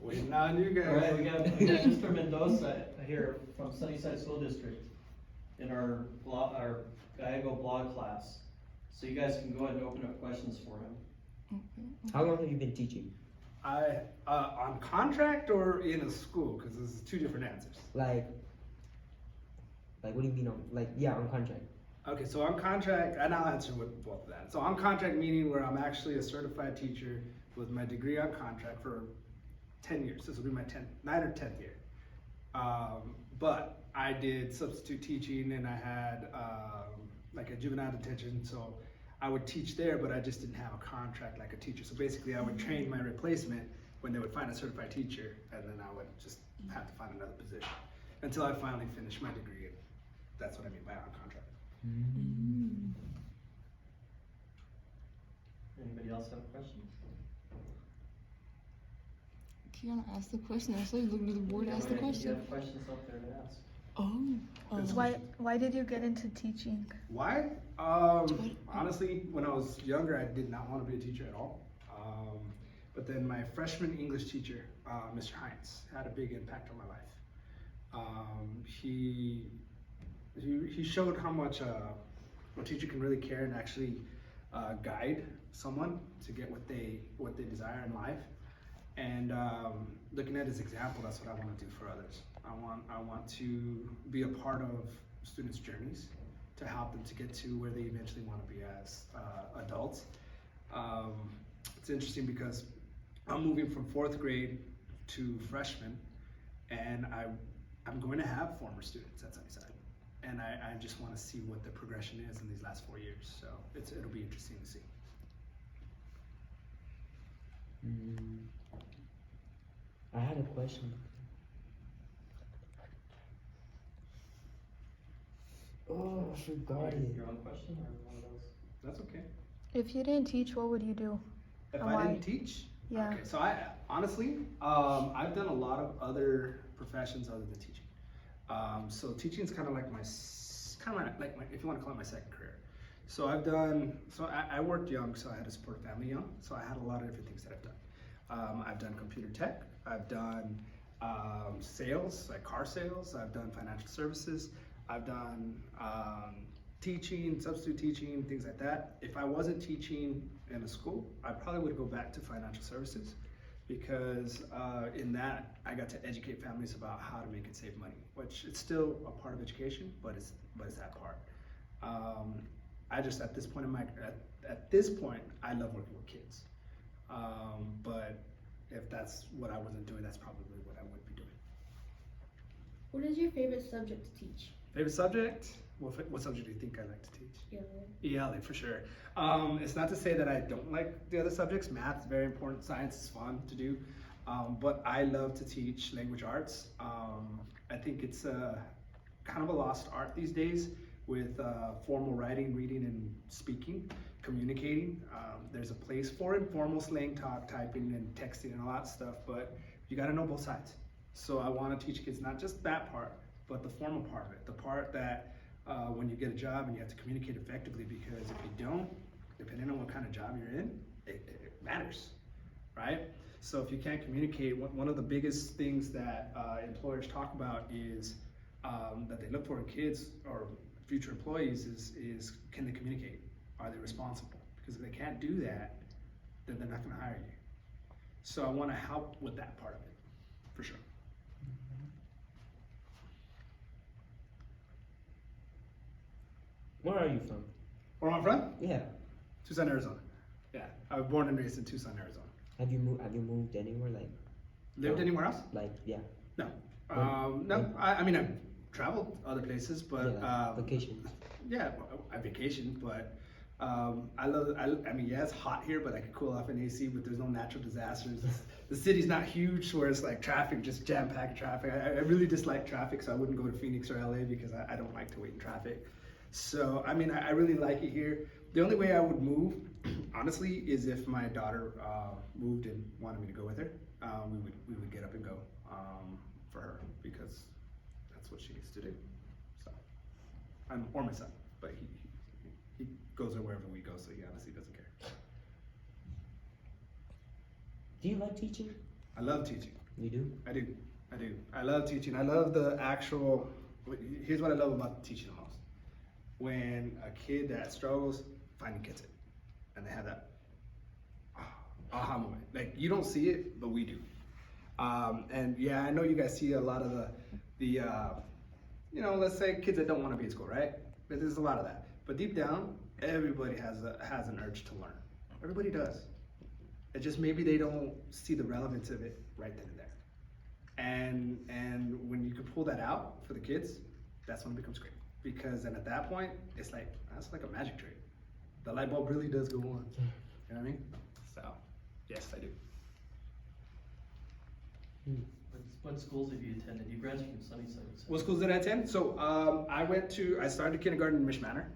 Waiting on you guys. All right, we got Mr. Mendoza here from Sunnyside School District in our Gallego blog class. So you guys can go ahead and open up questions for him. How long have you been teaching? On contract or in a school? Because there's two different answers. Like what do you mean on, on contract? Okay, so on contract, and I'll answer with both of that. So on contract meaning where I'm actually a certified teacher with my degree on contract for 10 years. This will be my 9th or 10th year. But I did substitute teaching and I had like a juvenile detention, so I would teach there, but I just didn't have a contract like a teacher. So basically I would train my replacement when they would find a certified teacher, and then I would just have to find another position until I finally finished my degree. And that's what I mean by on contract. Anybody else have questions? Kiana asked the question. I saw you looking at the board, ask the You question. have questions up there to ask. Why did you get into teaching? Why? Honestly, when I was younger, I did not want to be a teacher at all. But then my freshman English teacher, Mr. Hines, had a big impact on my life. He showed how much a teacher can really care and actually guide someone to get what they desire in life. And looking at his example, that's what I want to do for others. I want to be a part of students' journeys to help them to get to where they eventually want to be as adults. It's interesting because I'm moving from 4th grade to freshman, and I'm going to have former students at Sunnyside. And I just want to see what the progression is in these last 4 years. So it'll be interesting to see. I had a question. Oh, I forgot it. Your own question or one of those? That's okay. If you didn't teach, what would you do? If And I why? didn't teach? Yeah. Okay, so I honestly, I've done a lot of other professions other than teaching. So teaching is kind of like my, if you want to call it my second career. So I worked young, so I had to support a family young. So I had a lot of different things that I've done. I've done computer tech. I've done sales, like car sales. I've done financial services. I've done teaching, substitute teaching, things like that. If I wasn't teaching in a school, I probably would go back to financial services, because in that I got to educate families about how to make and save money, which it's still a part of education, but it's that part. I just at this point I love working with kids. But if that's what I wasn't doing, that's probably what I would be doing. What is your favorite subject to teach? Favorite subject? What subject do you think I like to teach? ELA for sure. It's not to say that I don't like the other subjects. Math is very important. Science is fun to do. But I love to teach language arts. I think it's kind of a lost art these days with formal writing, reading, and speaking, communicating. There's a place for informal slang talk, typing, and texting, and a lot of stuff, but you got to know both sides. So I want to teach kids not just that part, but the formal part of it, the part that when you get a job and you have to communicate effectively, because if you don't, depending on what kind of job you're in, it matters, right? So if you can't communicate, one of the biggest things that employers talk about is that they look for in kids or future employees is can they communicate? Are they responsible? Because if they can't do that, then they're not going to hire you. So I want to help with that part of it, for sure. Where are you from? Where am I from? Yeah. Tucson, Arizona. Yeah, I was born and raised in Tucson, Arizona. Have you moved anywhere Lived anywhere else? Yeah. No. No. I mean, I've traveled other places, but vacation. Yeah, I vacationed, but I mean, yeah, it's hot here, but I could cool off in AC. But there's no natural disasters. The city's not huge, where it's like traffic, just jam-packed traffic. I really dislike traffic, so I wouldn't go to Phoenix or LA because I don't like to wait in traffic. So I mean, I really like it here. The only way I would move, honestly, is if my daughter moved and wanted me to go with her. We would get up and go for her, because that's what she needs to do. So, or my son, but he goes there wherever we go, so he honestly doesn't care. Do you like teaching? I love teaching. You do? I do. I love teaching. I love the actual. Here's what I love about teaching the most. When a kid that struggles finally gets it, and they have that aha moment. Like you don't see it, but we do. And yeah, I know you guys see a lot of the let's say kids that don't want to be in school, right? But there's a lot of that. But deep down, everybody has an urge to learn. Everybody does. It just maybe they don't see the relevance of it right then and there. And when you can pull that out for the kids, that's when it becomes great. Because then at that point, it's like that's like a magic trick. The light bulb really does go on. You know what I mean? So, yes, I do. What schools have you attended? You graduated from Sunnyside. What schools did I attend? So I started kindergarten in Mish Manor.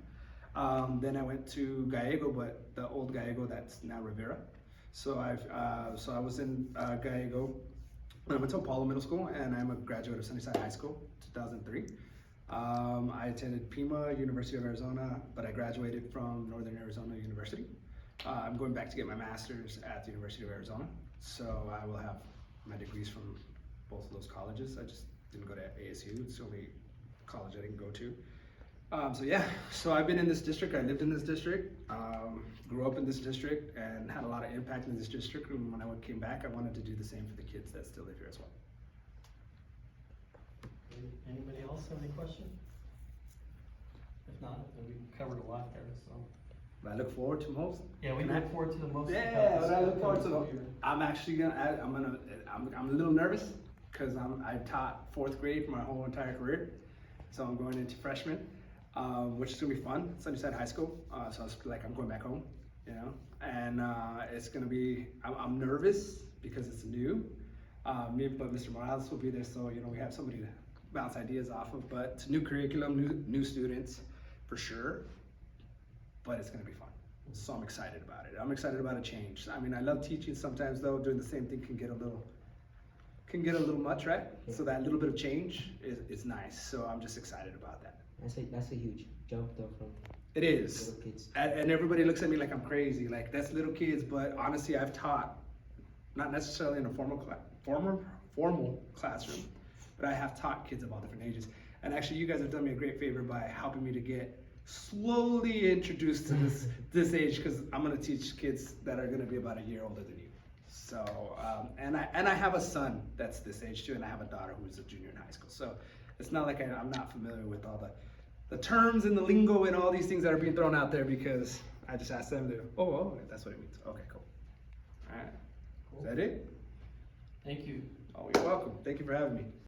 Then I went to Gallego, but the old Gallego that's now Rivera. So I was in Gallego. I went to Apollo Middle School, and I'm a graduate of Sunnyside High School, 2003. I attended Pima, University of Arizona, but I graduated from Northern Arizona University. I'm going back to get my master's at the University of Arizona, so I will have my degrees from both of those colleges. I just didn't go to ASU, it's the only college I didn't go to. So I've been in this district, I lived in this district, grew up in this district, and had a lot of impact in this district, and when I came back, I wanted to do the same for the kids that still live here as well. Anybody else have any questions? If not, then we covered a lot there, so. What I look forward to most? Yeah, we look forward to the most. Yeah, what I look forward to the, I'm actually I'm a little nervous, because I taught 4th grade my whole entire career, so I'm going into freshman. Which is gonna be fun. Sunnyside High School, so it's like I'm going back home, and it's gonna be. I'm nervous because it's new. But Mr. Morales will be there, so we have somebody to bounce ideas off of. But it's a new curriculum, new students, for sure. But it's gonna be fun, so I'm excited about it. I'm excited about a change. I mean, I love teaching. Sometimes though, doing the same thing can get a little much, right? So that little bit of change is nice. So I'm just excited about that. That's a huge jump though from it is little kids. And everybody looks at me like I'm crazy, like that's little kids, but honestly I've taught not necessarily in a formal classroom, but I have taught kids of all different ages. And actually you guys have done me a great favor by helping me to get slowly introduced to this age, because I'm going to teach kids that are going to be about a year older than you. So and I have a son that's this age too, and I have a daughter who's a junior in high school, so it's not like I'm not familiar with all the terms and the lingo and all these things that are being thrown out there, because I just asked them to, oh, that's what it means. Okay, cool. All right. Cool. Is that it? Thank you. Oh, you're welcome. Thank you for having me.